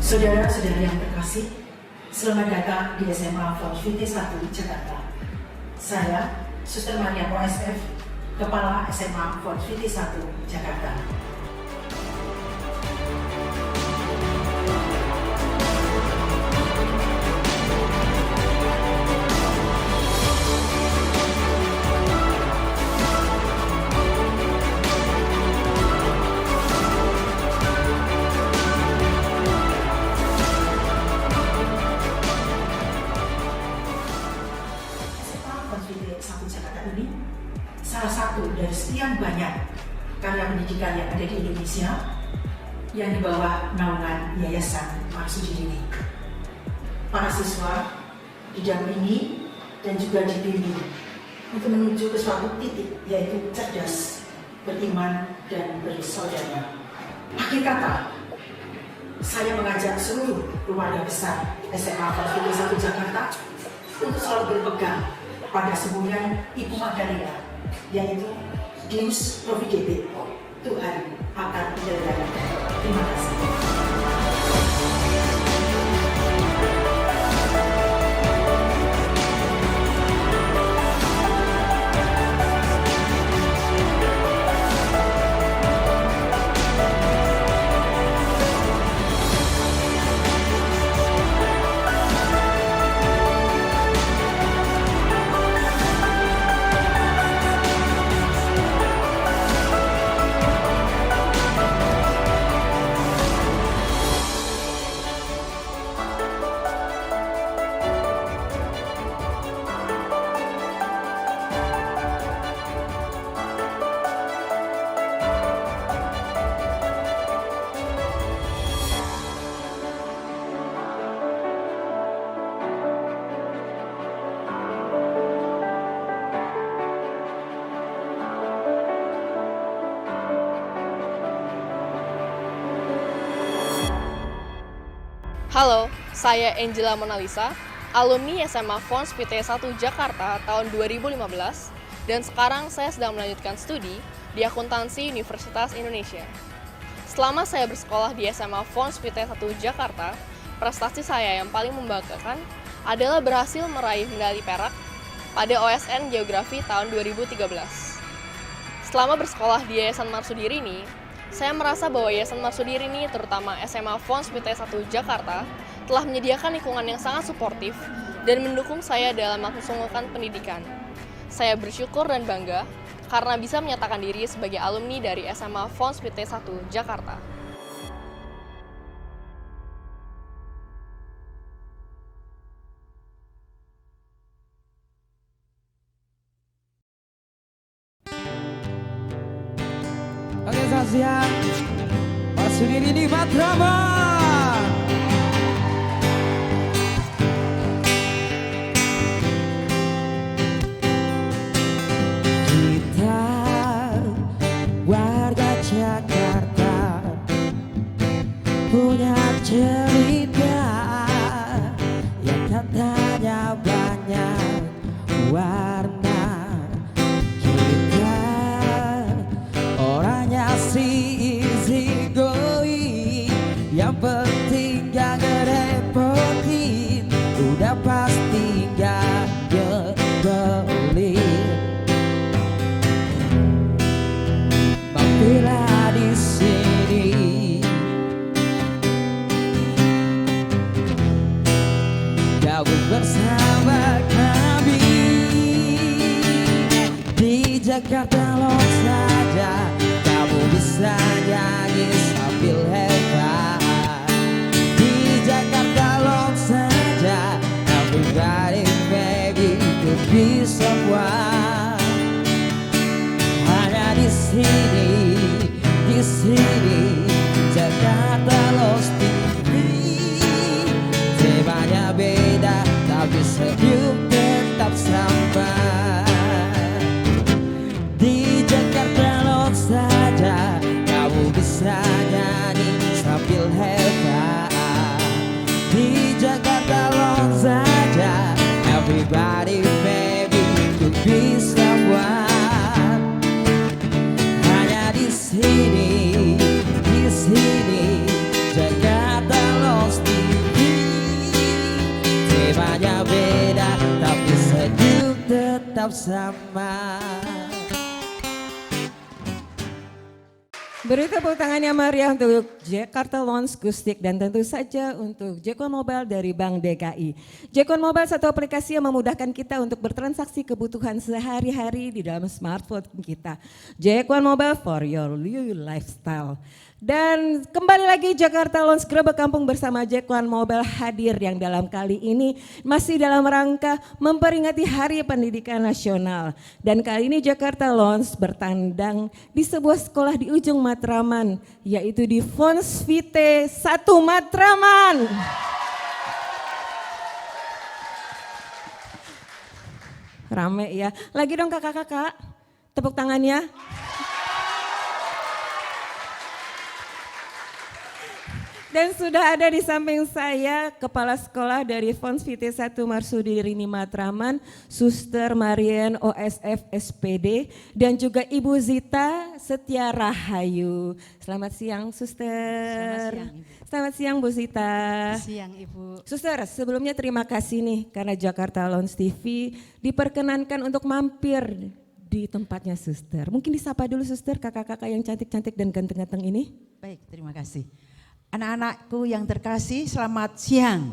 Saudara-saudari yang terkasih, selamat datang di SMA Fons VT 1 Jakarta. Saya, Suster Maria OSF, Kepala SMA Fons VT 1 Jakarta. Ini salah satu dari sekian banyak karya pendidikan yang ada di Indonesia yang di bawah naungan Yayasan Marsudi ini. Para siswa didampingi dan juga dibimbing untuk menuju ke suatu titik, yaitu cerdas, beriman, dan bersaudara. Akhir kata, saya mengajak seluruh keluarga besar SMA Fons VT 1 Jakarta untuk selalu berpegang pada semboyan Ibu Magdalena, yaitu Deus Providebit, Tuhan akan menyelamatkan. Terima kasih. Halo, saya Angela Monalisa, alumni SMA Fons VT 1 Jakarta tahun 2015, dan sekarang saya sedang melanjutkan studi di akuntansi Universitas Indonesia. Selama saya bersekolah di SMA Fons VT 1 Jakarta, prestasi saya yang paling membanggakan adalah berhasil meraih medali perak pada OSN Geografi tahun 2013. Selama bersekolah di Yayasan Marsudi ini, saya merasa bahwa Yayasan Marsudi ini, terutama SMA Fons VT 1 Jakarta, telah menyediakan lingkungan yang sangat suportif dan mendukung saya dalam melaksanakan pendidikan. Saya bersyukur dan bangga karena bisa menyatakan diri sebagai alumni dari SMA Fons VT 1 Jakarta. Oke, selamat siang. Marsudi ini Madrama. Kita warga Jakarta punya cerita yang katanya banyak warna. Easy going, yang penting gak ngerepotin, udah pasti gak nyebelin. Mampirlah di sini, gabung bersama kami di Jakarta lo saja. Bisa nyanyi sambil hebat di Jakarta lo saja. Everybody baby could be someone. Hanya di sini Jakarta Lost TV. Temanya beda tapi senyum tetap sama. Di Jakarta lo saja kamu bisa nyanyi tetap sama. Beri tepuk tangan yang meriah untuk Jakarta Loans Gustik dan tentu saja untuk Jekwan Mobile dari Bank DKI. Jekwan Mobile satu aplikasi yang memudahkan kita untuk bertransaksi kebutuhan sehari-hari di dalam smartphone kita. Jekwan Mobile for your new lifestyle. Dan kembali lagi Jakarta Loans Grebek Kampung bersama Jekwan Mobile hadir yang dalam kali ini masih dalam rangka memperingati Hari Pendidikan Nasional. Dan kali ini Jakarta Loans bertandang di sebuah sekolah di ujung Matraman, yaitu di Fons Vitae 1 Matraman. Rame ya, lagi dong kakak-kakak, tepuk tangannya. Dan sudah ada di samping saya Kepala Sekolah dari Fons Vitae 1 Marsudi Rini Matraman, Suster Marian OSF SPD, dan juga Ibu Zita Setia Rahayu. Selamat siang Suster. Selamat siang, Ibu. Selamat siang Bu Zita. Siang Ibu. Suster, sebelumnya terima kasih nih karena Jakarta Loans TV diperkenankan untuk mampir di tempatnya Suster. Mungkin disapa dulu Suster, kakak-kakak yang cantik-cantik dan ganteng-ganteng ini. Baik, terima kasih. Anak-anakku yang terkasih, selamat siang.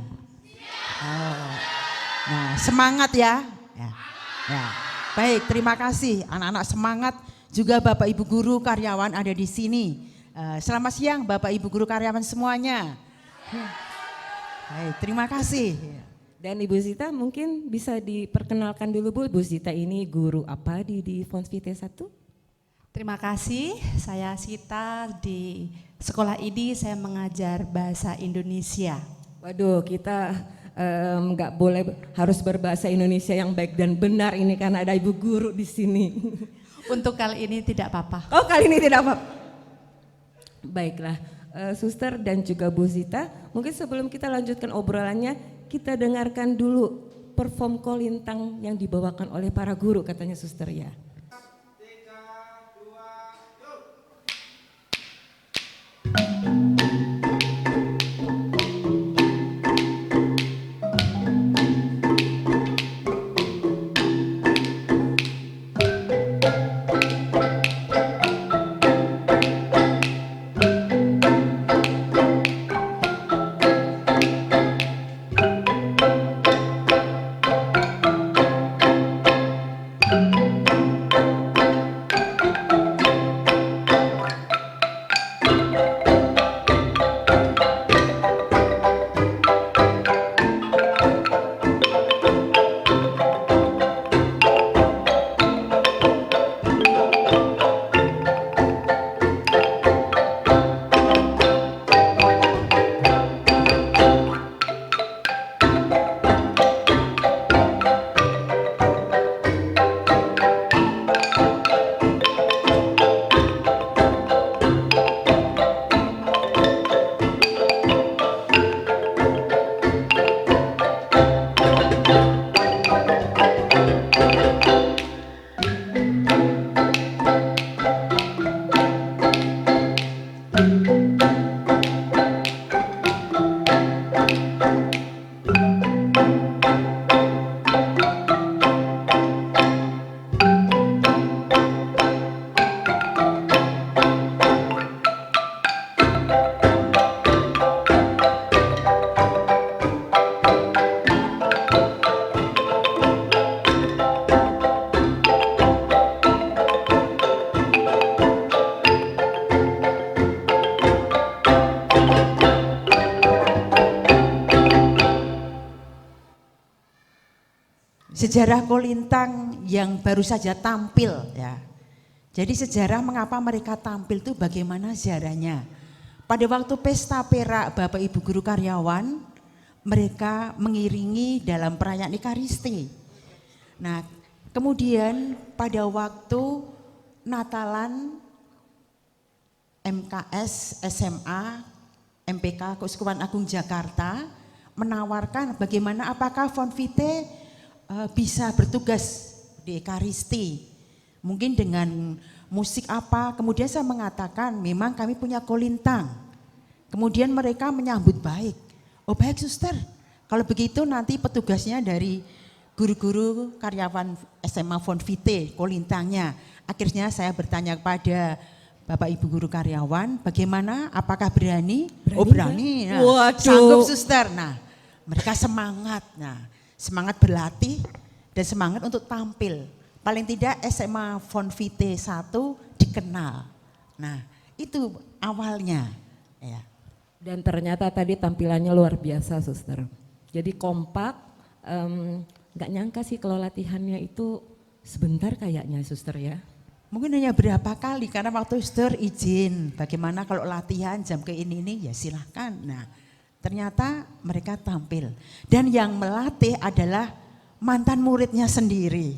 Oh. Nah, semangat ya. Ya. Baik, terima kasih. Anak-anak semangat. Juga Bapak Ibu guru karyawan ada di sini. Selamat siang Bapak Ibu guru karyawan semuanya. Baik, terima kasih. Dan Ibu Zita mungkin bisa diperkenalkan dulu Bu, Ibu Zita ini guru apa di Fons Vitae 1? Terima kasih, saya Sita. Di sekolah ini saya mengajar bahasa Indonesia. Waduh, kita nggak boleh harus berbahasa Indonesia yang baik dan benar ini karena ada Ibu guru di sini. Untuk kali ini tidak apa-apa. Oh, kali ini tidak apa. Baiklah, Suster dan juga Bu Zita, mungkin sebelum kita lanjutkan obrolannya, kita dengarkan dulu perform kolintang yang dibawakan oleh para guru katanya Suster ya. Sejarah kolintang yang baru saja tampil ya. Jadi sejarah mengapa mereka tampil itu bagaimana sejarahnya. Pada waktu pesta perak Bapak Ibu guru karyawan, mereka mengiringi dalam perayaan Ekaristi. Nah, kemudian pada waktu Natalan MKS, SMA, MPK Keuskupan Agung Jakarta menawarkan bagaimana apakah Fons Vitae bisa bertugas di Ekaristi. Mungkin dengan musik apa, kemudian saya mengatakan memang kami punya kolintang. Kemudian mereka menyambut baik. Oh baik suster, kalau begitu nanti petugasnya dari guru-guru karyawan SMA Fonvite Kolintangnya. Akhirnya saya bertanya kepada Bapak Ibu guru karyawan, bagaimana? Apakah berani? Berani, Oh berani. Nah, Waduh. sanggup suster. Nah, mereka semangat. Nah, semangat berlatih dan semangat untuk tampil. Paling tidak SMA Fonvite 1 dikenal. Nah, itu awalnya. Ya. Dan ternyata tadi tampilannya luar biasa, suster. Jadi kompak, nggak nyangka sih kalau latihannya itu sebentar kayaknya, suster ya. Mungkin hanya berapa kali karena waktu suster izin. Bagaimana kalau latihan jam ke ini ya silahkan. Nah, ternyata mereka tampil. Dan yang melatih adalah mantan muridnya sendiri.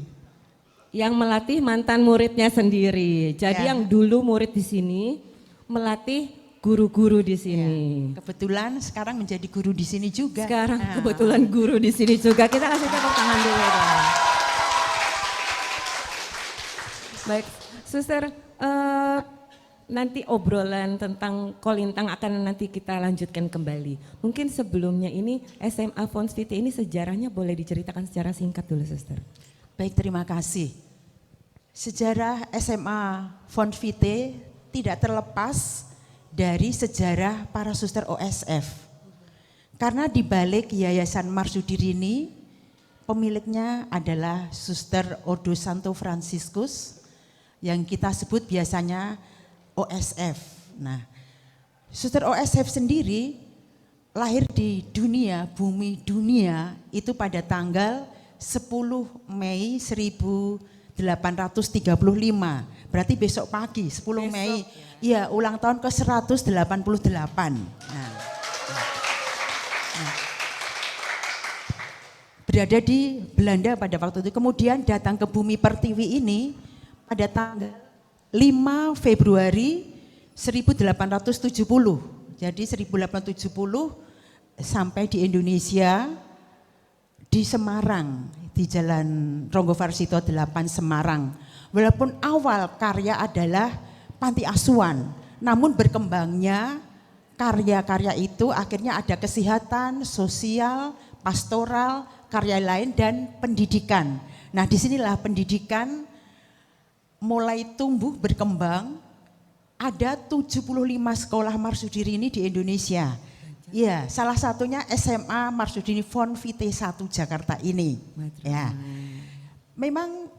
Yang melatih mantan muridnya sendiri. Jadi Ya. yang dulu murid di sini melatih guru-guru di sini. Kebetulan sekarang menjadi guru di sini juga. Sekarang Nah, kebetulan guru di sini juga. Kita kasih tepuk tangan dulu dong. Baik, suster, nanti obrolan tentang Kolintang akan nanti kita lanjutkan kembali. Mungkin sebelumnya ini SMA Fonvite ini sejarahnya boleh diceritakan secara singkat dulu, suster. Baik, terima kasih. Sejarah SMA Fonvite tidak terlepas dari sejarah para suster OSF. Karena di balik Yayasan Marsudirini, pemiliknya adalah Suster Ordo Santo Franciscus yang kita sebut biasanya OSF. Nah, Suster OSF sendiri lahir di dunia, bumi dunia itu pada tanggal 10 Mei 1835. Berarti besok pagi 10 Mei. Iya, ulang tahun ke-188. Berada di Belanda pada waktu itu. Kemudian datang ke bumi Pertiwi ini pada tanggal 5 Februari 1870. Jadi 1870 sampai di Indonesia di Semarang, di Jalan Ronggo Varsito 8 Semarang. Walaupun awal karya adalah panti asuhan, namun berkembangnya karya-karya itu akhirnya ada kesehatan, sosial, pastoral, karya lain dan pendidikan. Nah, disinilah pendidikan mulai tumbuh berkembang. Ada 75 sekolah Marsudirini di Indonesia. Iya, salah satunya SMA Marsudirini Fonvite 1 Jakarta ini. Ya. Memang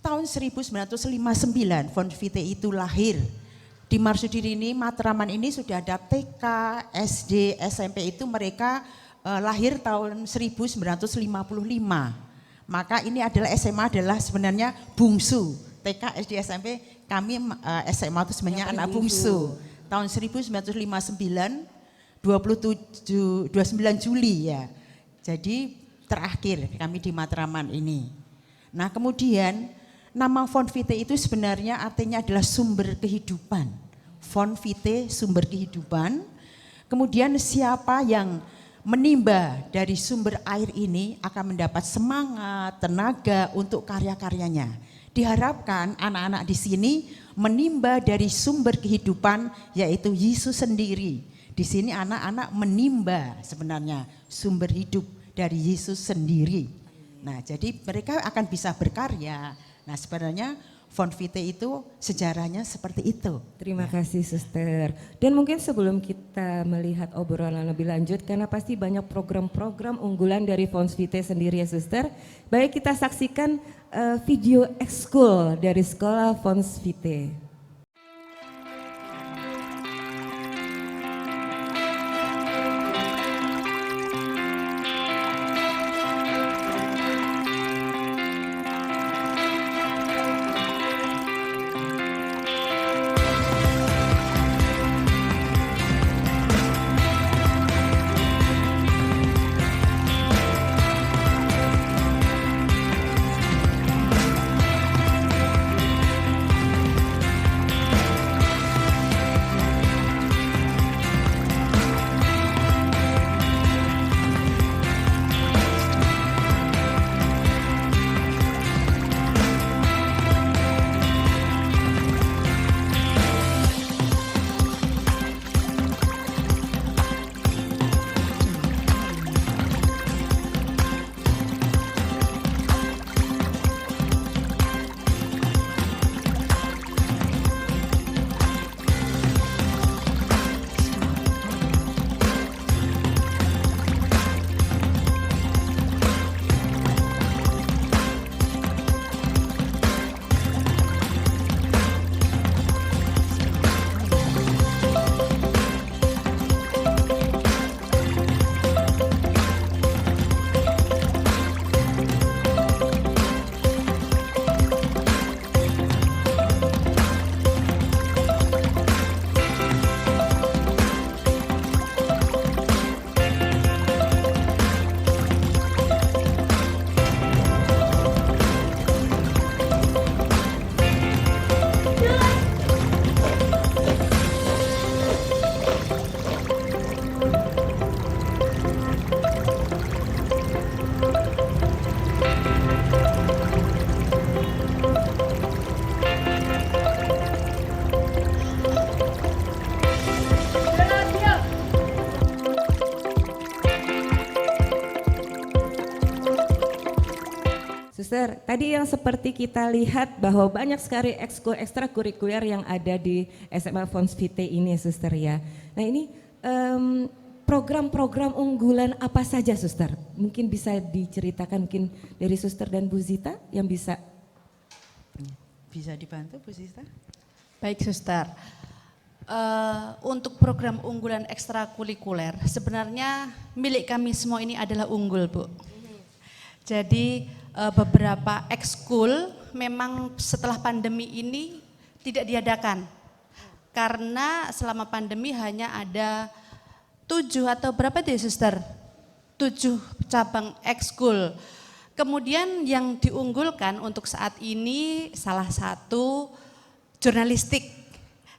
tahun 1959 Fonvite itu lahir. Di Marsudirini Matraman ini sudah ada TK, SD, SMP itu mereka lahir tahun 1955. Maka ini adalah SMA adalah sebenarnya bungsu. TK, SD, SMP, kami SMA itu sebenarnya anak bungsu. Tahun 1959, 29 Juli ya. Jadi terakhir kami di Matraman ini. Nah kemudian nama Fonvite itu sebenarnya artinya adalah sumber kehidupan. Fonvite sumber kehidupan. Kemudian siapa yang menimba dari sumber air ini akan mendapat semangat, tenaga untuk karya-karyanya. Diharapkan anak-anak di sini menimba dari sumber kehidupan yaitu Yesus sendiri. Di sini anak-anak menimba sebenarnya sumber hidup dari Yesus sendiri. Nah, jadi mereka akan bisa berkarya. Nah, sebenarnya Fonvite itu sejarahnya seperti itu. Terima kasih, suster. Dan mungkin sebelum kita melihat obrolan lebih lanjut, karena pasti banyak program-program unggulan dari Fonvite sendiri ya, suster. Baik, kita saksikan video ekskul dari sekolah Fonvite. Suster, tadi yang seperti kita lihat bahwa banyak sekali ekskul ekstrakurikuler yang ada di SMA Fons Vitae ini, Suster ya. Nah ini program-program unggulan apa saja, Suster? Mungkin bisa diceritakan mungkin dari Suster dan Bu Zita yang bisa. Bisa dibantu Bu Zita? Baik Suster, untuk program unggulan ekstrakurikuler sebenarnya milik kami semua ini adalah unggul Bu. Jadi beberapa ekskul memang setelah pandemi ini tidak diadakan. Karena selama pandemi hanya ada 7 atau berapa deh Suster? 7 cabang ekskul. Kemudian yang diunggulkan untuk saat ini salah satu jurnalistik.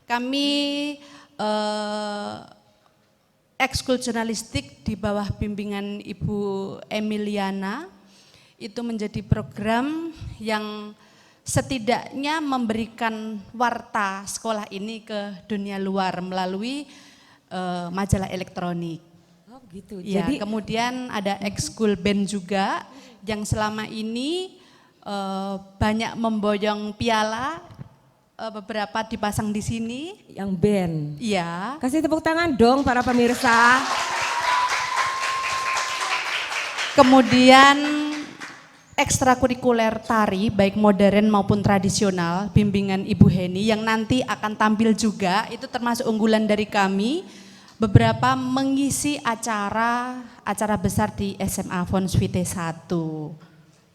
Kami ekskul jurnalistik di bawah bimbingan Ibu Emiliana itu menjadi program yang setidaknya memberikan warta sekolah ini ke dunia luar melalui majalah elektronik. Oh gitu. Ya, Jadi kemudian ada ekskul band juga yang selama ini banyak memboyong piala, beberapa dipasang di sini. yang band. Iya. Kasih tepuk tangan dong para pemirsa. Kemudian ekstrakurikuler tari baik modern maupun tradisional bimbingan Ibu Heni yang nanti akan tampil juga itu termasuk unggulan dari kami. Beberapa mengisi acara besar di SMA Fons Vitae 1.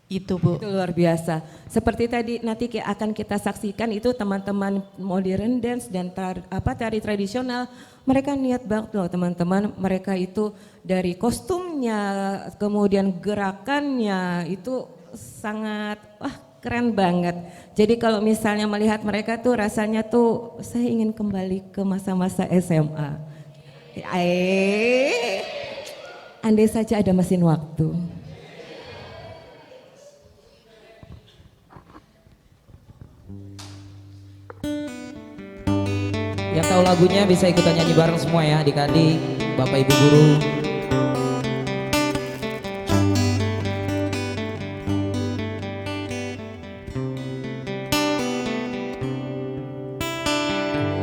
Itu Bu. Itu luar biasa. Seperti tadi nanti akan kita saksikan itu teman-teman modern dance dan tari tradisional. Mereka niat banget loh teman-teman. Mereka itu dari kostumnya, kemudian gerakannya itu sangat keren banget. Jadi kalau misalnya melihat mereka tuh rasanya tuh saya ingin kembali ke masa-masa SMA. Andai saja ada mesin waktu. Yang tahu lagunya bisa ikutan nyanyi bareng semua ya, adik-adik, bapak ibu guru.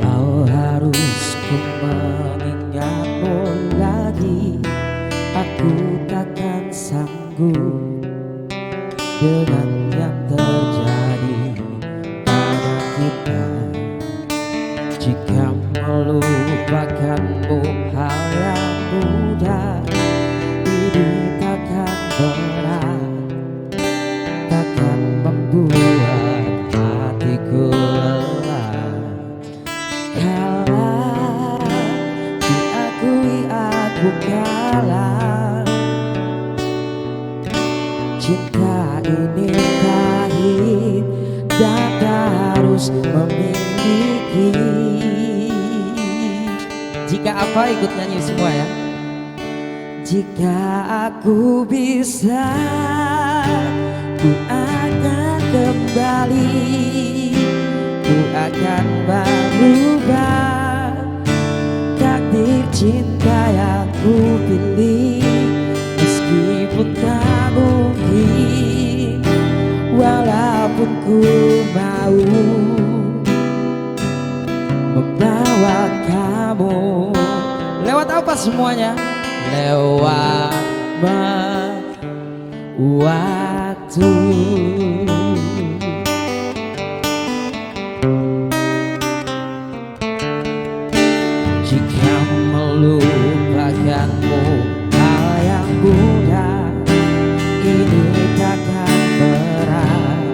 Kau harus ku mengingatmu lagi, aku takkan sanggup dengan yang terjadi pada kita. Jika melupakanmu hal yang mudah, ini takkan berat, takkan membuat hatiku lelah. Kalah, diakui aku kalah. Cinta ini pahit dan tak harus memiliki. Jika apa ikut nyanyi semua ya. Jika aku bisa, ku akan kembali, ku akan berubah. Takdir cinta yang ku pilih, meskipun tak mungkin, walaupun ku mau membawa kamu. Lewat apa semuanya? Lewat waktu. Jika melupakanmu hal yang mudah, ini takkan berat,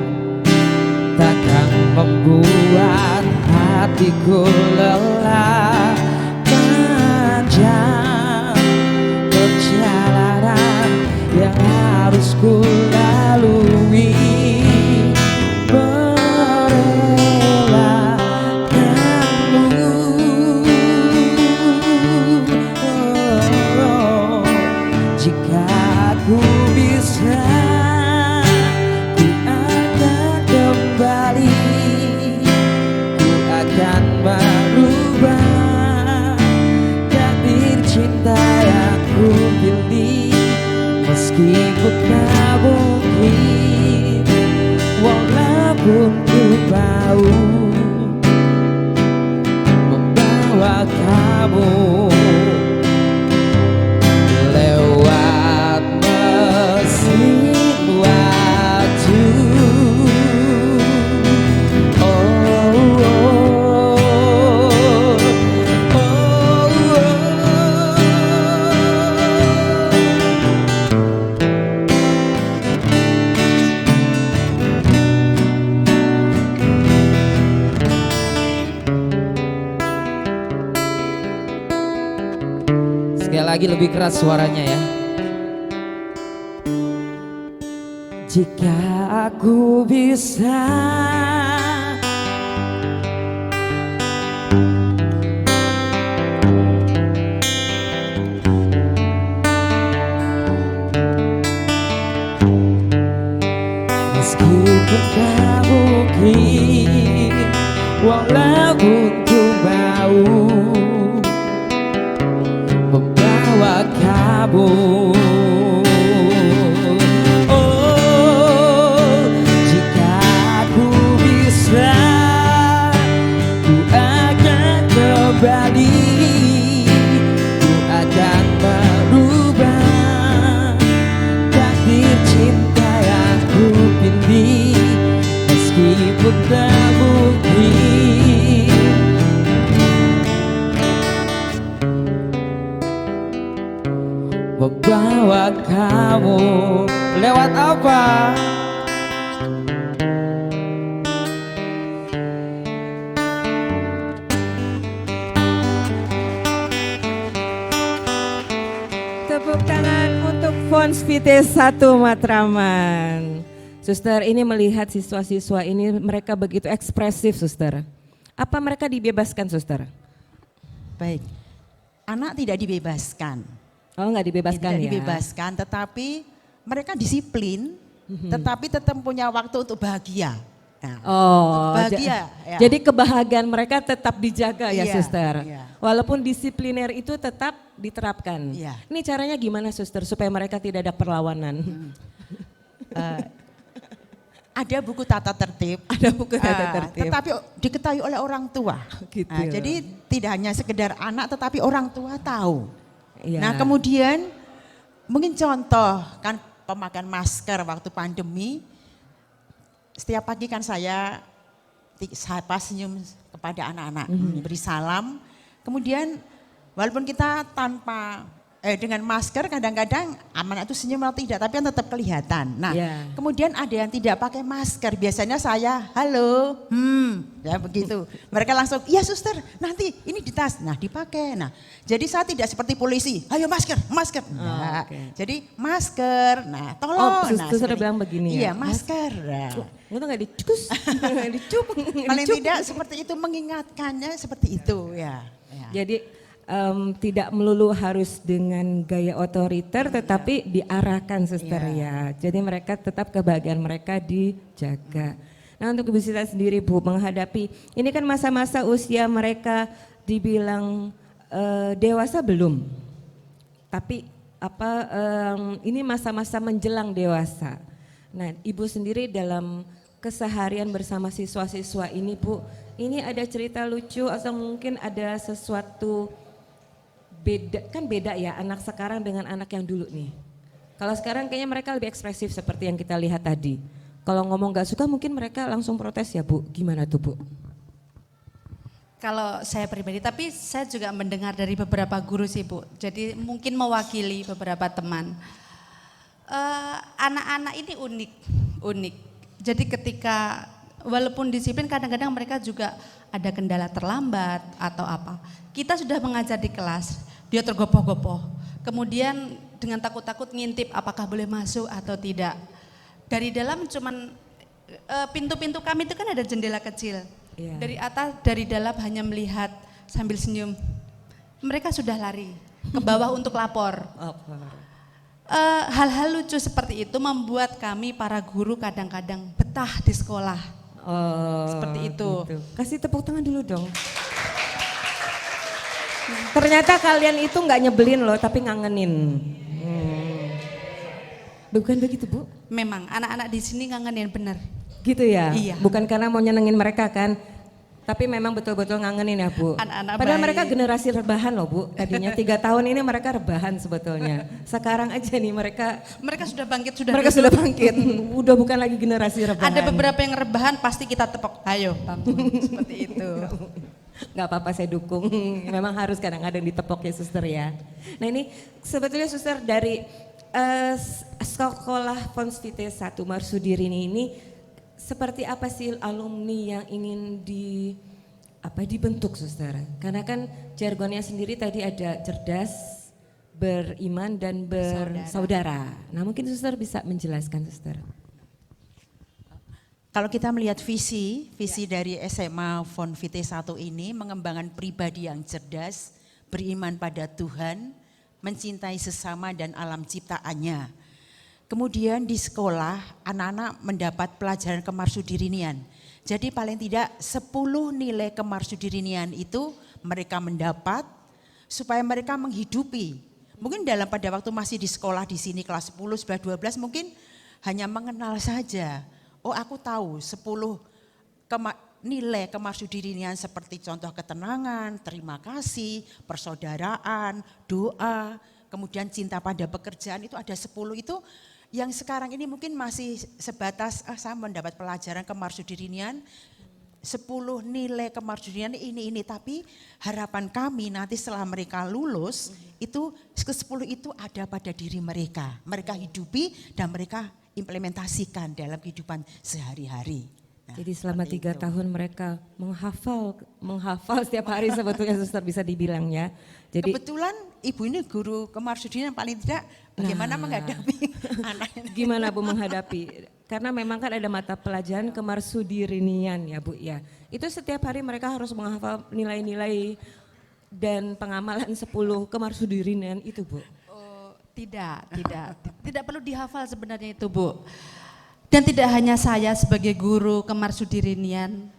takkan membuat hatiku lelah. Panjang perjalanan yang harus ku lalui, merelakanmu. Jika aku bisa, ku akan kembali, ku akan berubah. Takdir cinta yang ku pilih, meskipun tak Sekali lagi lebih keras suaranya ya. Jika aku bisa meskipun tak mungkin walau untuk mau membawa kamu. Oh, jika aku bisa, ku akan kembali, ku akan merubah takdir cinta yang ku pilih, meskipun tak mungkin membawa kamu. Lewat apa? Tepuk tangan untuk Fons PT1 Matraman. Suster, ini melihat siswa-siswa ini mereka begitu ekspresif, Suster. Apa mereka dibebaskan, Suster? Baik, anak tidak dibebaskan. Oh, nggak dibebaskan Tidak ya? dibebaskan, tetapi mereka disiplin, tetapi tetap punya waktu untuk bahagia. Nah, Oh, bahagia, ya. jadi kebahagiaan mereka tetap dijaga ya, Iya, Suster. iya. Walaupun disipliner itu tetap diterapkan. Iya. Ini caranya gimana, Suster, supaya mereka tidak ada perlawanan? Ada buku tata tertib. Ada buku tata tertib. Tetapi diketahui oleh orang tua. Gitu. Jadi tidak hanya sekedar anak, tetapi orang tua tahu. Iya. Nah kemudian mungkin contoh kan pemakaian masker waktu pandemi. Setiap pagi kan saya sapa senyum kepada anak-anak, beri salam. Kemudian walaupun kita tanpa dengan masker kadang-kadang anak itu senyum atau tidak, tapi kan tetap kelihatan. Nah, Ya. kemudian ada yang tidak pakai masker. Biasanya saya, halo, ya begitu. Mereka langsung, iya suster, nanti ini di tas. Nah, dipakai. Nah, jadi saya tidak seperti polisi, ayo masker, masker. Nah, oke. jadi masker. Nah, tolong. Oh, Nah, suster seperti- bilang begini ya? Iya, masker. Nah. Itu nggak dicus, dicup. Paling tidak seperti itu, mengingatkannya seperti itu ya. Ya. Jadi tidak melulu harus dengan gaya otoriter, tetapi diarahkan, Suster ya. Jadi mereka tetap kebahagiaan mereka dijaga. Nah, untuk Ibu Sita sendiri, Bu, menghadapi ini kan masa-masa usia mereka dibilang dewasa belum, tapi ini masa-masa menjelang dewasa. Nah, Ibu sendiri dalam keseharian bersama siswa-siswa ini, Bu, ini ada cerita lucu atau mungkin ada sesuatu beda ya anak sekarang dengan anak yang dulu nih. Kalau sekarang kayaknya mereka lebih ekspresif seperti yang kita lihat tadi. Kalau ngomong gak suka mungkin mereka langsung protes ya, Bu. Gimana tuh, Bu? Kalau saya pribadi, tapi saya juga mendengar dari beberapa guru sih Bu. Jadi mungkin mewakili beberapa teman. Anak-anak ini unik. Jadi ketika walaupun disiplin kadang-kadang mereka juga ada kendala terlambat atau apa. Kita sudah mengajar di kelas, dia tergopoh-gopoh. Kemudian dengan takut-takut ngintip apakah boleh masuk atau tidak. Dari dalam cuman pintu-pintu kami itu kan ada jendela kecil. Iya. Dari atas, dari dalam hanya melihat sambil senyum. Mereka sudah lari ke bawah untuk lapor. Hal-hal lucu seperti itu membuat kami para guru kadang-kadang betah di sekolah. Oh, Seperti itu. gitu. Kasih tepuk tangan dulu dong. Ternyata kalian itu nggak nyebelin loh, tapi ngangenin. Bukan begitu, Bu? Memang anak-anak di sini ngangenin benar. Gitu ya? Iya. Bukan karena mau nyenengin mereka kan, tapi memang betul-betul ngangenin ya, Bu. Anak-anak Padahal baik. mereka generasi rebahan loh, Bu. Tadinya 3 tahun ini mereka rebahan sebetulnya. Sekarang aja nih mereka Sudah bangkit, mereka sudah bangkit. Udah bukan lagi generasi rebahan. Ada beberapa yang rebahan pasti kita tepok, ayo bangun, seperti itu. Nggak apa-apa, saya dukung. Memang harus kadang-kadang ditepok ya, Suster ya. Nah ini sebetulnya Suster dari sekolah Fons PT1 Marsudirini ini seperti apa sih alumni yang ingin dibentuk, Suster? Karena kan jargonnya sendiri tadi ada cerdas, beriman dan bersaudara. Nah mungkin suster bisa menjelaskan suster. Kalau kita melihat visi dari SMA Fon Vite 1 ini mengembangkan pribadi yang cerdas, beriman pada Tuhan, mencintai sesama dan alam ciptaannya. Kemudian di sekolah anak-anak mendapat pelajaran kemarsudirinian. Jadi paling tidak 10 nilai kemarsudirinian itu mereka mendapat supaya mereka menghidupi. Mungkin pada waktu masih di sekolah di sini kelas 10, 11, 12 mungkin hanya mengenal saja. Oh aku tahu 10 nilai kemarsudirinian seperti contoh ketenangan, terima kasih, persaudaraan, doa, kemudian cinta pada pekerjaan itu ada 10 itu yang sekarang ini mungkin masih sebatas saya mendapat pelajaran kemarsudirinian 10 nilai kemarsudirinian ini tapi harapan kami nanti setelah mereka lulus itu ke-10 itu ada pada diri mereka hidupi dan mereka implementasikan dalam kehidupan sehari-hari. Nah, jadi selama 3 tahun mereka menghafal setiap hari sebetulnya suster bisa dibilang ya. Jadi kebetulan ibu ini guru kemarsudirinian paling tidak bagaimana menghadapi anaknya. Gimana Bu menghadapi? Karena memang kan ada mata pelajaran kemarsudirinian ya Bu ya. Itu setiap hari mereka harus menghafal nilai-nilai dan pengamalan 10 kemarsudirinian itu Bu. Tidak perlu dihafal sebenarnya itu Bu. Dan tidak hanya saya sebagai guru kemarsudirinian,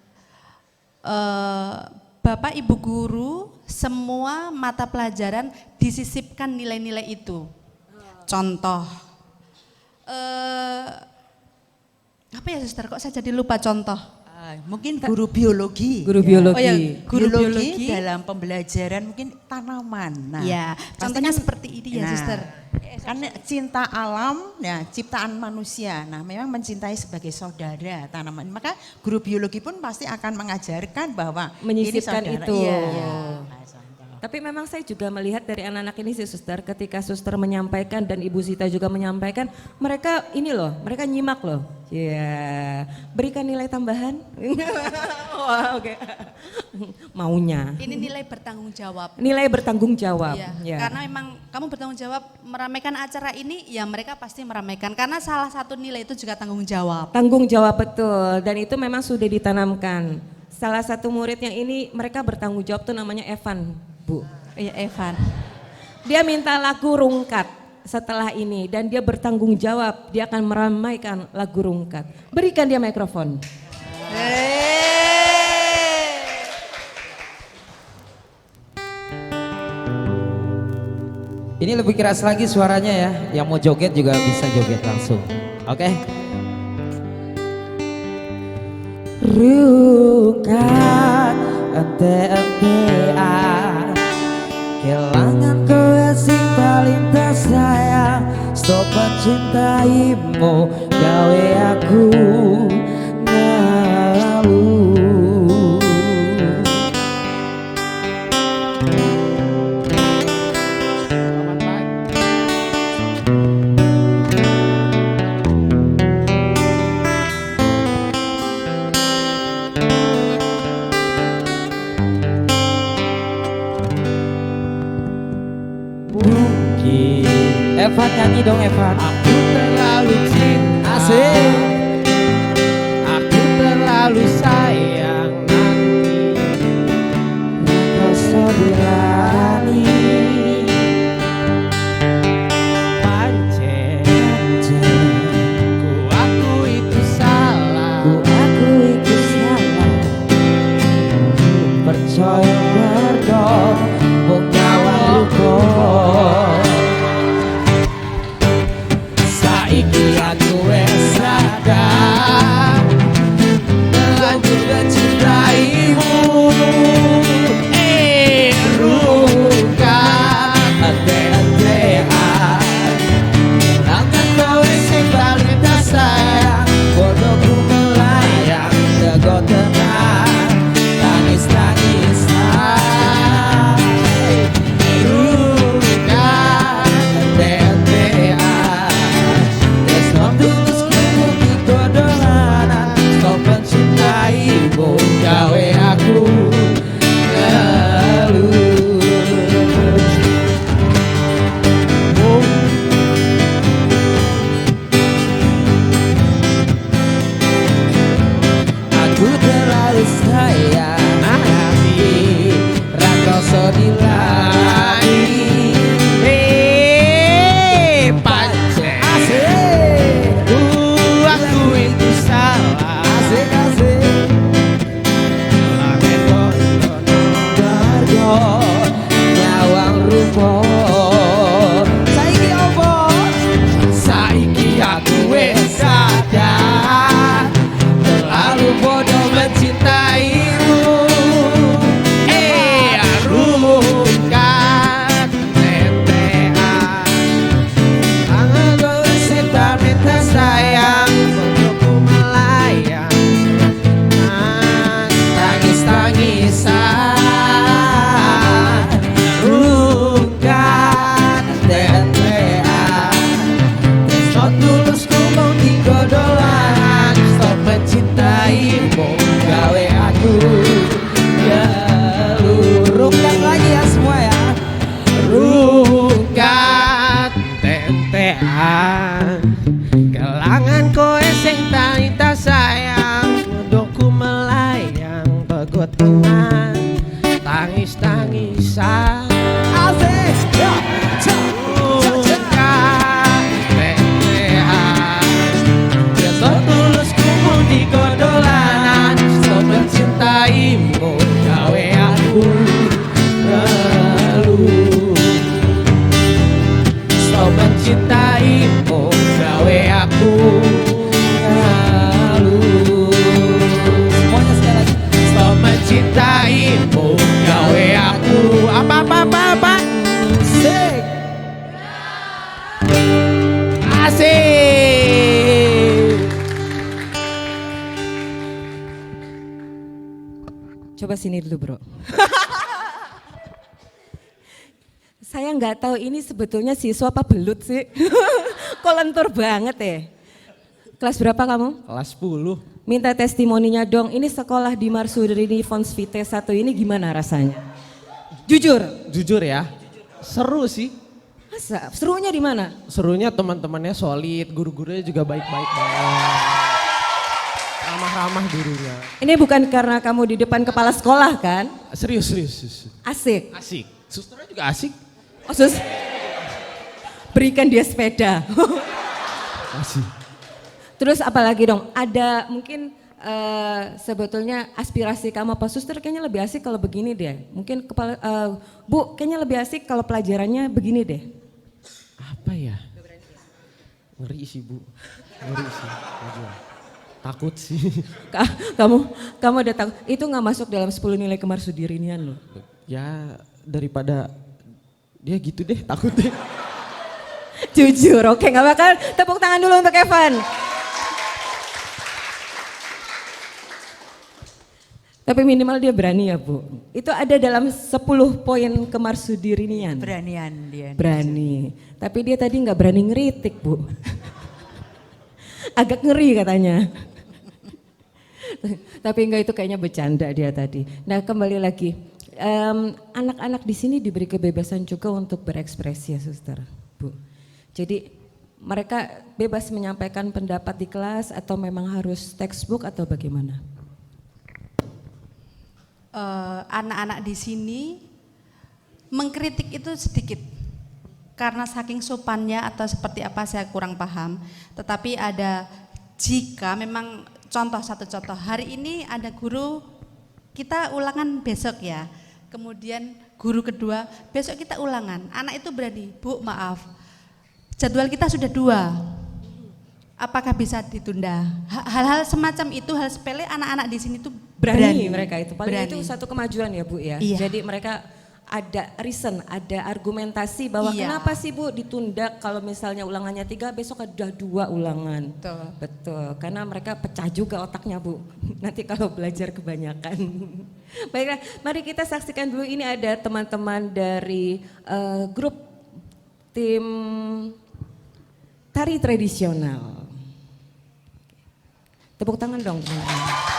Bapak Ibu guru semua mata pelajaran disisipkan nilai-nilai itu. Contoh, apa ya suster kok saya jadi lupa contoh? Mungkin guru biologi. Guru biologi. Oh ya, guru biologi dalam pembelajaran mungkin tanaman. Nah, ya, contohnya seperti ini ya suster. Kan cinta alam, ya ciptaan manusia. Nah, memang mencintai sebagai saudara tanaman. Maka guru biologi pun pasti akan mengajarkan bahwa menyisipkan ini itu. Iya. Tapi memang saya juga melihat dari anak-anak ini sih suster, ketika suster menyampaikan dan Ibu Zita juga menyampaikan, mereka ini loh, mereka nyimak loh. Ya, berikan nilai tambahan. Oh, oke. Maunya. Ini nilai bertanggung jawab. Nilai bertanggung jawab. Iya, Ya. karena memang kamu bertanggung jawab meramaikan acara ini, ya mereka pasti meramaikan. Karena salah satu nilai itu juga tanggung jawab. Tanggung jawab betul, dan itu memang sudah ditanamkan. Salah satu muridnya ini mereka bertanggung jawab tuh namanya Evan, Bu. Iya Evan. Dia minta lagu rungkat setelah ini dan dia bertanggung jawab, dia akan meramaikan lagu rungkat. Berikan dia mikrofon. Ini lebih keras lagi suaranya ya. Yang mau joget juga bisa joget langsung. Oke? Rungkat ente-entean kelangan kowe sing paling tersayang. Stop mencintaimu gawe aku ngalu. Evan nyanyi dong Evan. Aku terlalu cinta, aku terlalu sayang nanti kau sebelani pancen ku aku itu salah, percaya berdor mengawan lupa. Saiki aku wes kelangan kowe sing tak sayang, ngedokku melayang tegut tenang, tangis-tangisan. Asik, ya, dolanan, so mencintaimu, gawe aku ngeluh. So mencintaimu, gawe aku ngeluh. Semuanya sekali lagi. So mencintaimu, gawe aku apa? Asik. Asik. Coba sini dulu bro. Saya nggak tahu ini sebetulnya siswa apa belut sih. Kok lentur banget ya. Kelas berapa kamu? Kelas 10. Minta testimoninya dong. Ini sekolah di Marsudini Fons Vitae 1 ini gimana rasanya? Jujur. Jujur ya, seru sih. Masa? Serunya di mana? Serunya teman-temannya solid, guru-gurunya juga baik-baik banget. Ramah-ramah gurunya. Ini bukan karena kamu di depan kepala sekolah kan? Serius. Asik. Asik. Susternya juga asik. Oh sus, berikan dia sepeda. Asik. Terus apalagi dong? Ada mungkin sebetulnya aspirasi kamu apa? Suster kayaknya lebih asik kalau begini deh. Mungkin kepala, Bu kayaknya lebih asik kalau pelajarannya begini deh. Apa ya? Ngeri sih Bu. Ngeri sih. Takut sih. Kamu udah tahu itu nggak masuk dalam 10 nilai kemarsudirian loh. Ya daripada dia gitu deh, takut deh. Jujur, oke nggak bakal. Tepuk tangan dulu untuk Evan. Tapi minimal dia berani ya Bu. Itu ada dalam 10 poin kemarsudirian. Beranian dia. Berani. Tapi dia tadi nggak berani ngeritik Bu. Agak ngeri katanya. Tapi enggak, itu kayaknya bercanda dia tadi. Nah kembali lagi, anak-anak di sini diberi kebebasan juga untuk berekspresi ya suster, Bu. Jadi mereka bebas menyampaikan pendapat di kelas atau memang harus textbook atau bagaimana? Anak-anak di sini mengkritik itu sedikit. Karena saking sopannya atau seperti apa saya kurang paham. Tetapi ada jika memang satu contoh, hari ini ada guru kita ulangan besok ya. Kemudian guru kedua, besok kita ulangan. Anak itu berani, Bu maaf, jadwal kita sudah 2. Apakah bisa ditunda? Hal-hal semacam itu, hal sepele anak-anak di sini tuh Berani mereka itu. Paling berani. itu satu kemajuan ya Bu ya. Iya. Jadi mereka ada reason, ada argumentasi bahwa Iya. kenapa sih Bu ditunda kalau misalnya ulangannya 3 besok ada 2 ulangan. Betul. Betul, karena mereka pecah juga otaknya Bu. Nanti kalau belajar kebanyakan. Baiklah, mari kita saksikan dulu ini ada teman-teman dari grup tim tari tradisional. Tepuk tangan dong teman-teman.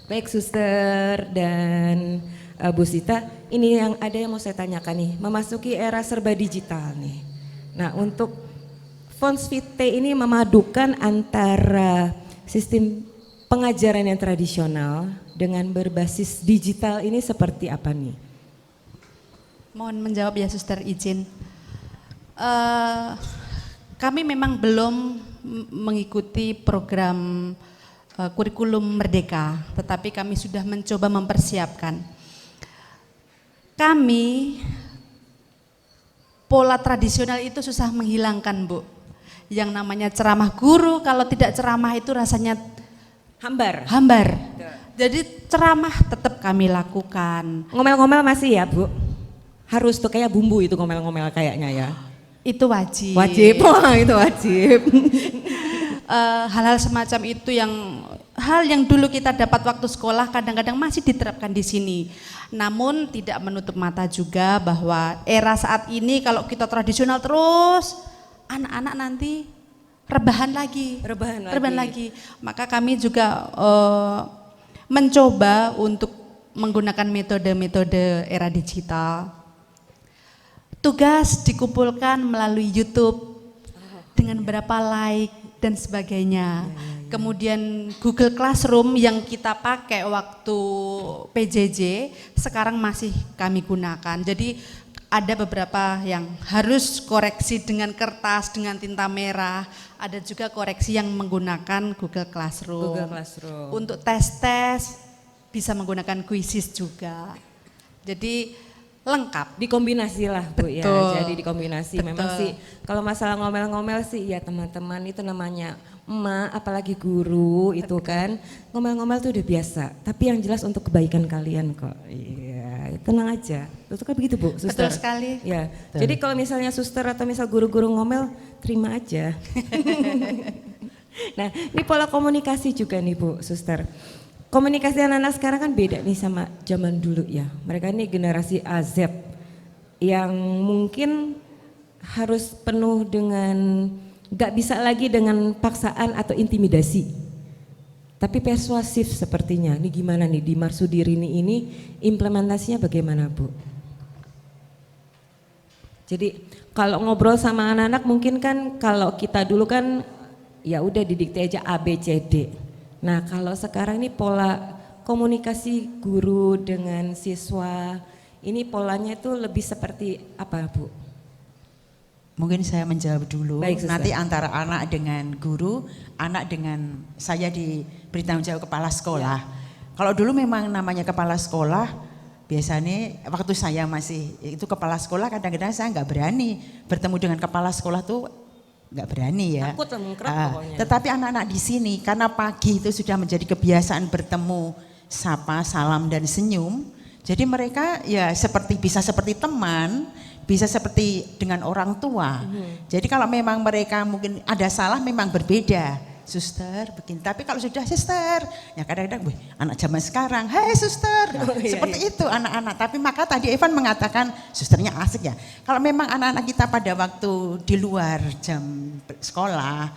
Baik Suster dan Bu Sita, ini yang ada yang mau saya tanyakan nih, memasuki era serba digital nih. Nah untuk Fons Vitae ini memadukan antara sistem pengajaran yang tradisional dengan berbasis digital ini seperti apa nih? Mohon menjawab ya Suster izin. Kami memang belum mengikuti program kurikulum Merdeka, tetapi kami sudah mencoba mempersiapkan. Kami pola tradisional itu susah menghilangkan, Bu. Yang namanya ceramah guru, kalau tidak ceramah itu rasanya hambar. Jadi ceramah tetap kami lakukan. Ngomel-ngomel masih ya Bu? Harus tuh kayak bumbu itu ngomel-ngomel kayaknya ya? Itu wajib. Wajib, wah itu wajib. Hal-hal semacam itu hal yang dulu kita dapat waktu sekolah kadang-kadang masih diterapkan di sini. Namun tidak menutup mata juga bahwa era saat ini kalau kita tradisional terus, anak-anak nanti rebahan lagi. Maka kami juga mencoba untuk menggunakan metode-metode era digital. Tugas dikumpulkan melalui YouTube dengan berapa like dan sebagainya. Kemudian Google Classroom yang kita pakai waktu PJJ sekarang masih kami gunakan. Jadi ada beberapa yang harus koreksi dengan kertas, dengan tinta merah. Ada juga koreksi yang menggunakan Google Classroom. Untuk tes-tes bisa menggunakan quizzes juga. Jadi lengkap. Dikombinasi lah Bu. Betul. Ya, jadi dikombinasi. Betul. Memang sih kalau masalah ngomel-ngomel sih ya teman-teman itu namanya emak apalagi guru itu kan ngomel-ngomel tuh udah biasa. Tapi yang jelas untuk kebaikan kalian kok. Iya, tenang aja. Itu kan begitu Bu, Suster. Betul sekali. Ya. Jadi kalau misalnya suster atau misal guru-guru ngomel, terima aja. Nah, ini pola komunikasi juga nih Bu, Suster. Komunikasi anak-anak sekarang kan beda nih sama zaman dulu ya. Mereka ini generasi AZ yang mungkin harus penuh dengan gak bisa lagi dengan paksaan atau intimidasi. Tapi persuasif sepertinya. Ini gimana nih di Marsudirini ini implementasinya bagaimana Bu? Jadi kalau ngobrol sama anak-anak mungkin kan kalau kita dulu kan ya udah didikte aja A, B, C, D. Nah kalau sekarang ini pola komunikasi guru dengan siswa ini polanya itu lebih seperti apa Bu? Mungkin saya menjawab dulu. Baik, Suster. Nanti antara anak dengan guru, anak dengan saya diberi tanggung jawab kepala sekolah. Kalau dulu memang namanya kepala sekolah, biasanya waktu saya masih itu kepala sekolah kadang-kadang saya nggak berani bertemu dengan kepala sekolah tuh nggak berani ya. Takut lah mengkerap pokoknya. Tetapi anak-anak di sini karena pagi itu sudah menjadi kebiasaan bertemu, sapa, salam dan senyum. Jadi mereka ya bisa seperti teman, bisa seperti dengan orang tua. Jadi kalau memang mereka mungkin ada salah memang berbeda. Suster begini, tapi kalau sudah suster, ya kadang-kadang anak zaman sekarang, hei suster, seperti itu anak-anak. Tapi maka tadi Evan mengatakan susternya asik ya. Kalau memang anak-anak kita pada waktu di luar jam sekolah,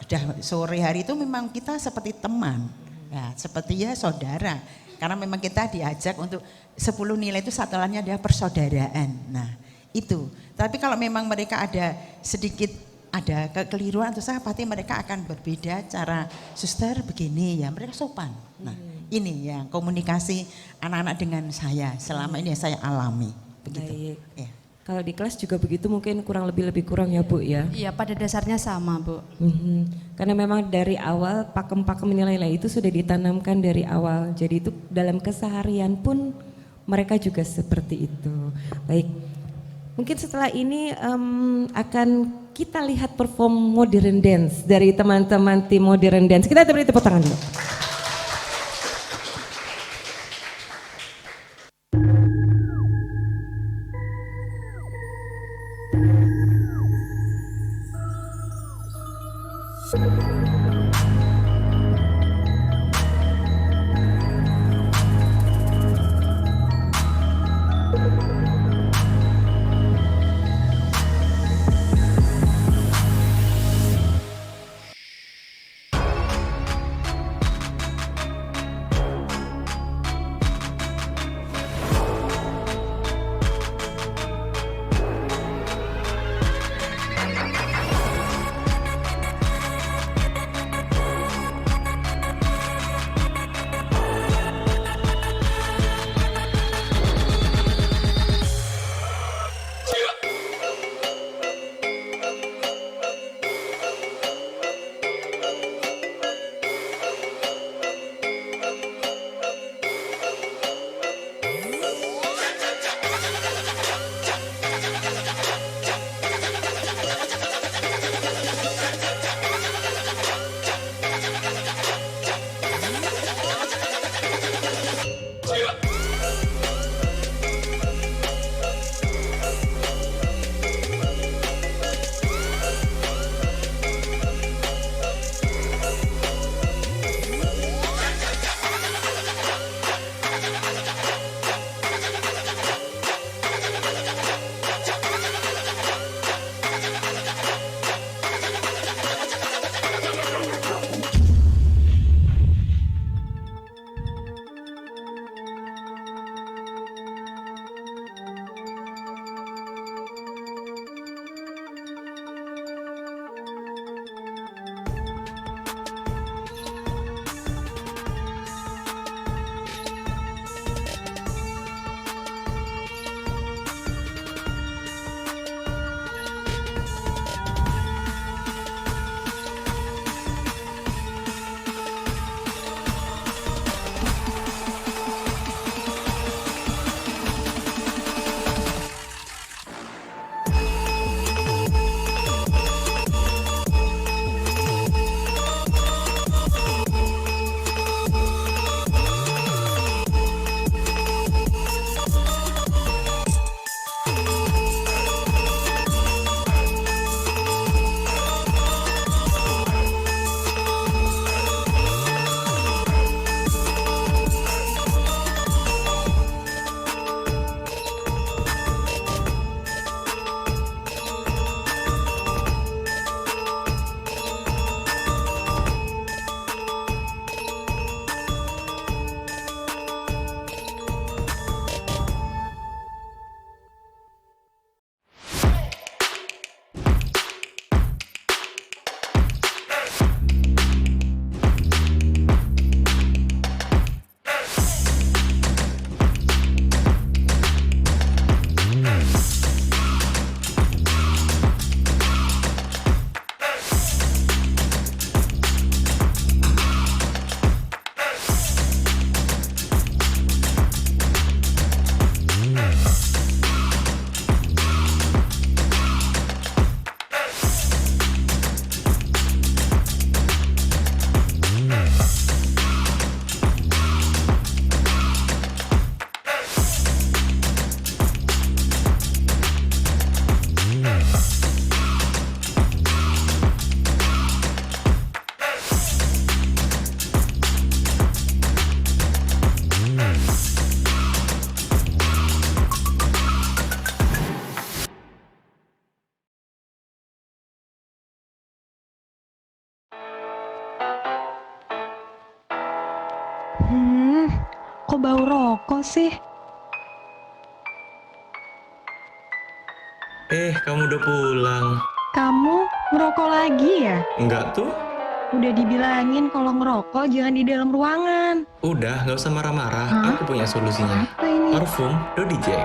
udah sore hari itu memang kita seperti teman, ya seperti ya saudara. Karena memang kita diajak untuk 10 nilai itu satuannya adalah persaudaraan. Nah itu, tapi kalau memang mereka ada sedikit ada kekeliruan atau salah pasti mereka akan berbeda cara suster begini ya mereka sopan. Nah ini yang komunikasi anak-anak dengan saya selama ini yang saya alami begitu. Ya. Kalau di kelas juga begitu mungkin kurang lebih kurang ya Bu ya? Iya pada dasarnya sama Bu. Karena memang dari awal pakem-pakem nilai-nilai itu sudah ditanamkan dari awal. Jadi itu dalam keseharian pun mereka juga seperti itu. Baik, mungkin setelah ini akan kita lihat perform modern dance dari teman-teman tim modern dance. Kita beri tepuk tangan dulu. Kok bau rokok sih? Kamu udah pulang. Kamu ngerokok lagi ya? Enggak tuh? Udah dibilangin kalau ngerokok jangan di dalam ruangan. Udah, nggak usah marah-marah. Hah? Aku punya solusinya. Apa ini? Parfum Dodi Jack.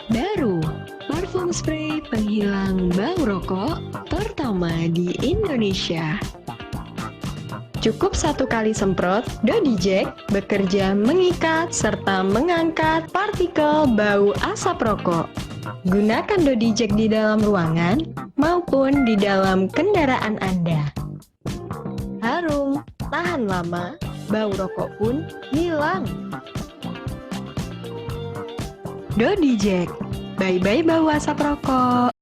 Baru, parfum spray penghilang bau rokok pertama di Indonesia. Cukup 1 kali semprot, Dodi Jack bekerja mengikat serta mengangkat partikel bau asap rokok. Gunakan Dodi Jack di dalam ruangan maupun di dalam kendaraan Anda. Harum, tahan lama, bau rokok pun hilang. Dodi Jack, bye-bye bau asap rokok.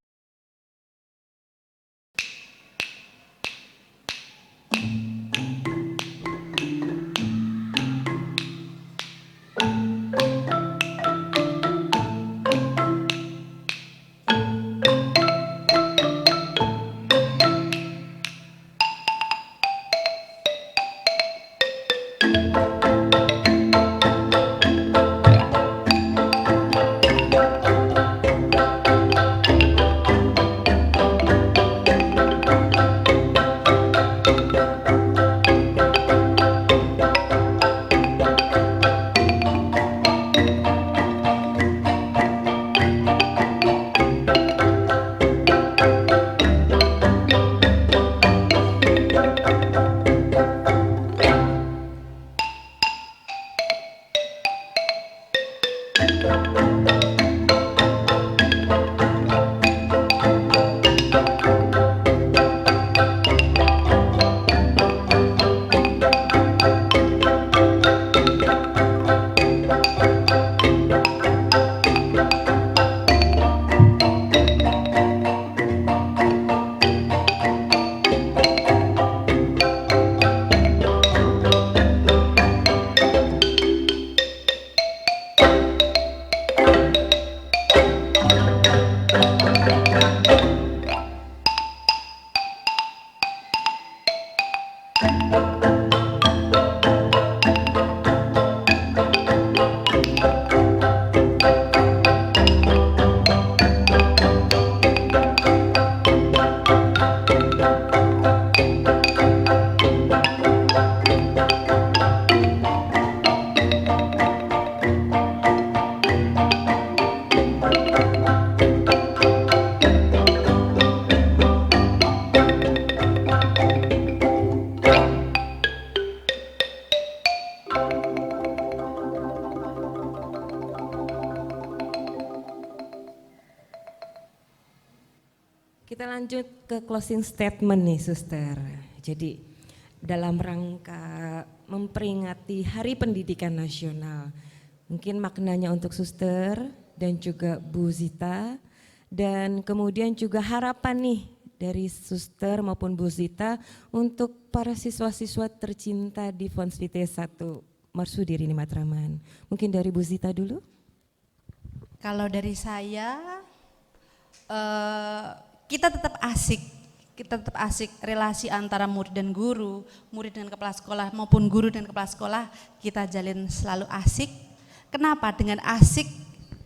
Kita lanjut ke closing statement nih, Suster. Jadi dalam rangka memperingati Hari Pendidikan Nasional, mungkin maknanya untuk Suster dan juga Bu Zita, dan kemudian juga harapan nih dari Suster maupun Bu Zita untuk para siswa-siswa tercinta di Fons Vitae 1 Marsudiri ini Matraman. Mungkin dari Bu Zita dulu. Kalau dari saya, kita tetap asik relasi antara murid dan guru, murid dan kepala sekolah maupun guru dan kepala sekolah, kita jalin selalu asik. Kenapa? Dengan asik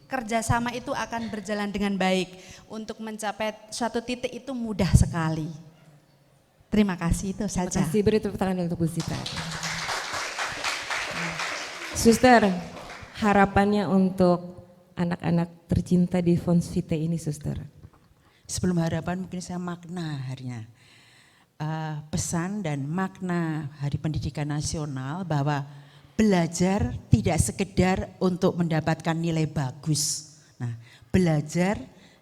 kerjasama itu akan berjalan dengan baik. Untuk mencapai suatu titik itu mudah sekali. Terima kasih, itu saja. Terima kasih, beri tepuk tangan untuk Bu Zita. Suster, harapannya untuk anak-anak tercinta di Fons Vitae ini, Suster. Sebelum harapan mungkin saya makna harinya. Pesan dan makna Hari Pendidikan Nasional bahwa belajar tidak sekedar untuk mendapatkan nilai bagus. Nah, belajar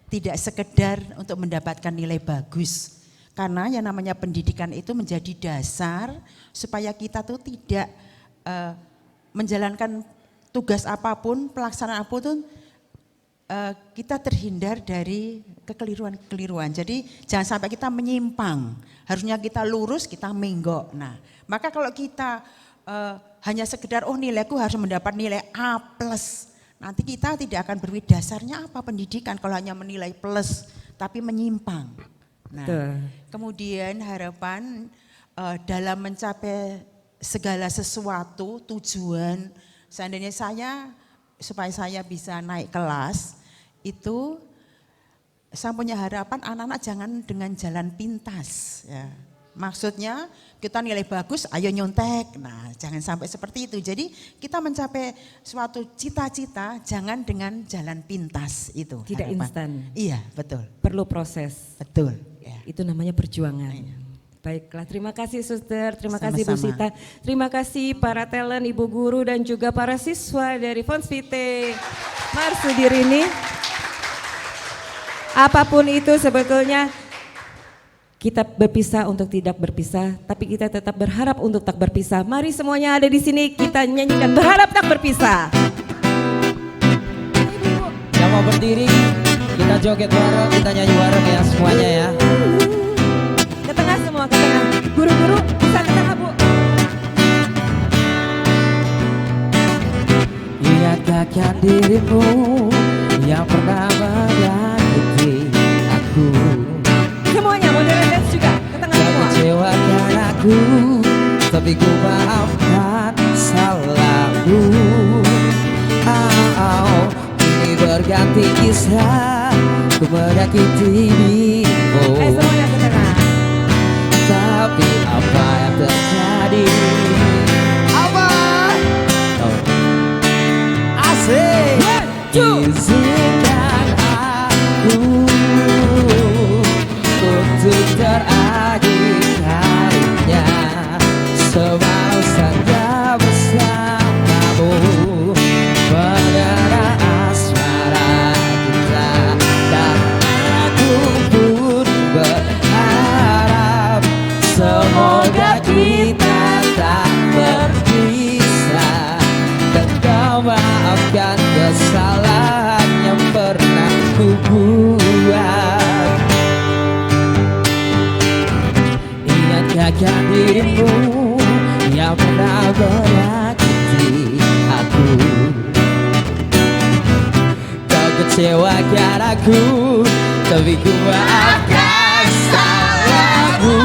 tidak sekedar untuk mendapatkan nilai bagus. Karena yang namanya pendidikan itu menjadi dasar supaya kita tuh tidak menjalankan tugas apapun, pelaksanaan apapun, kita terhindar dari kekeliruan-kekeliruan. Jadi jangan sampai kita menyimpang. Harusnya kita lurus, kita menggok. Nah, maka kalau kita hanya sekedar nilaiku harus mendapat nilai A+, nanti kita tidak akan berpikir dasarnya apa pendidikan kalau hanya menilai plus tapi menyimpang. Nah, kemudian harapan dalam mencapai segala sesuatu, tujuan, seandainya supaya saya bisa naik kelas, itu saya punya harapan anak-anak jangan dengan jalan pintas. Ya. Maksudnya kita nilai bagus, ayo nyontek. Nah, jangan sampai seperti itu. Jadi kita mencapai suatu cita-cita jangan dengan jalan pintas itu. Tidak harapan. instan. Iya, betul. Perlu proses. Betul. Ya. Itu namanya perjuangan. Iya. Baiklah, terima kasih Suster, terima Sama-sama. kasih Bu Sita, terima kasih para talent, Ibu Guru dan juga para siswa dari Fons Vitae Marsudirini. Apapun itu sebetulnya kita berpisah untuk tidak berpisah, tapi kita tetap berharap untuk tak berpisah. Mari semuanya ada di sini kita nyanyikan berharap tak berpisah. Yang mau berdiri, kita joget bareng, kita nyanyi bareng ya semuanya ya. Ke tengah semua, ke tengah. Guru-guru bisa ke tengah, Bu. Ingatkah dirimu yang pernah menyakiti aku? Semuanya modern dance juga, ke tengah Kau semua. kecewakan aku, tapi ku maafkan salahmu. Kini berganti kisah, ku menyakiti dirimu. Semuanya ke tengah. Tapi apa yang terjadi? Apa? Asik. Izinkan aku untuk terakhir kalinya selalu saja bersamamu, mengenang asmara kita, dan aku pun berharap semoga kita tak berpisah, dan kau maafkan kesalahan yang pernah ku buat. Ingatkah dirimu yang pernah menyakiti aku? Kau kecewakan aku, tapi ku maafkan salahmu.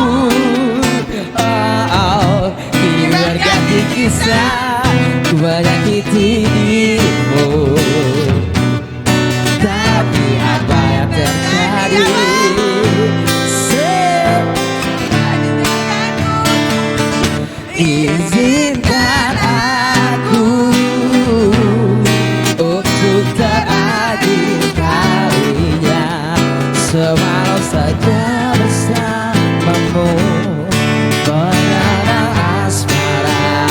Kini berganti kisah, ku menyakiti dirimu. Tapi apa yang terjadi? Izinkan aku untuk terakhir kalinya semalam saja bersamamu, mengenang asmara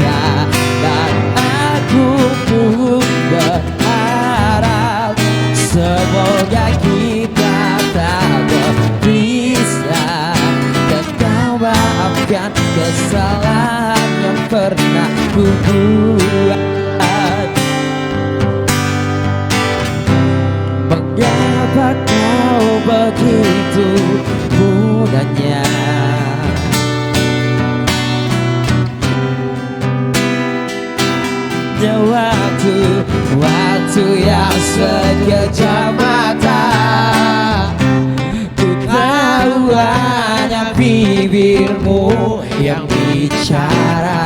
kita, dan aku pun berharap semoga kita tak berpisah, dan kau maafkan kesalahan yang pernah ku buat. Mengapa kau begitu mudahnya waktu yang sekejap mata? Ku tahu hanya bibirmu yang bicara,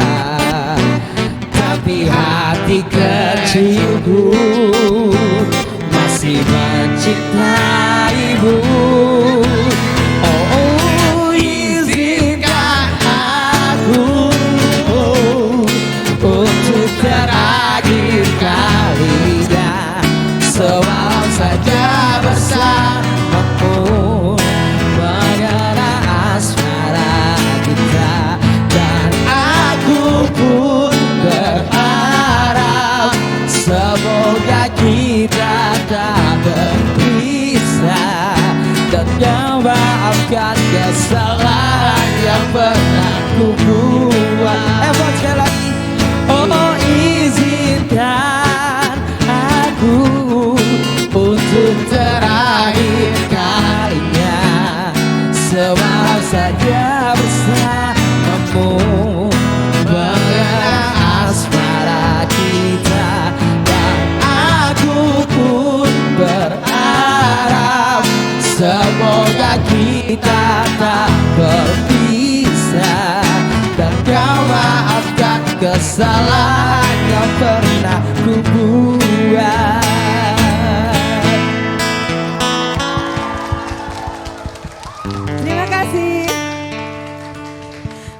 tapi hati kecilku masih mencintaimu. Oh, izinkan aku untuk terakhir kalinya semalam saja bersamamu, mengenang asmara kita, dan aku pun berharap semoga kita tak berpisah, dan kau maafkan kesalahan yang pernah ku buat. Sekali lagi. Oh, izinkan aku untuk terakhir kalinya semalam saja bersamamu, mengenang asmara kita, dan aku pun berharap semoga kita tak berpisah, dan kau kesalahan yang pernah ku buat. Terima kasih.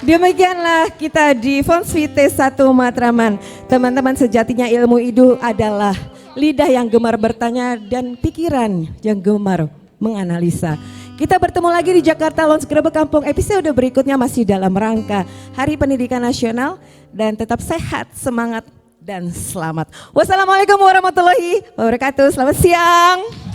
Demikianlah kita di Fons Vitae 1 Matraman. Teman-teman, sejatinya ilmu itu adalah lidah yang gemar bertanya dan pikiran yang gemar menganalisa. Kita bertemu lagi di Jakarta Lounge Grebek Kampung. Episode berikutnya masih dalam rangka Hari Pendidikan Nasional. Dan tetap sehat, semangat, dan selamat. Wassalamualaikum warahmatullahi wabarakatuh. Selamat siang.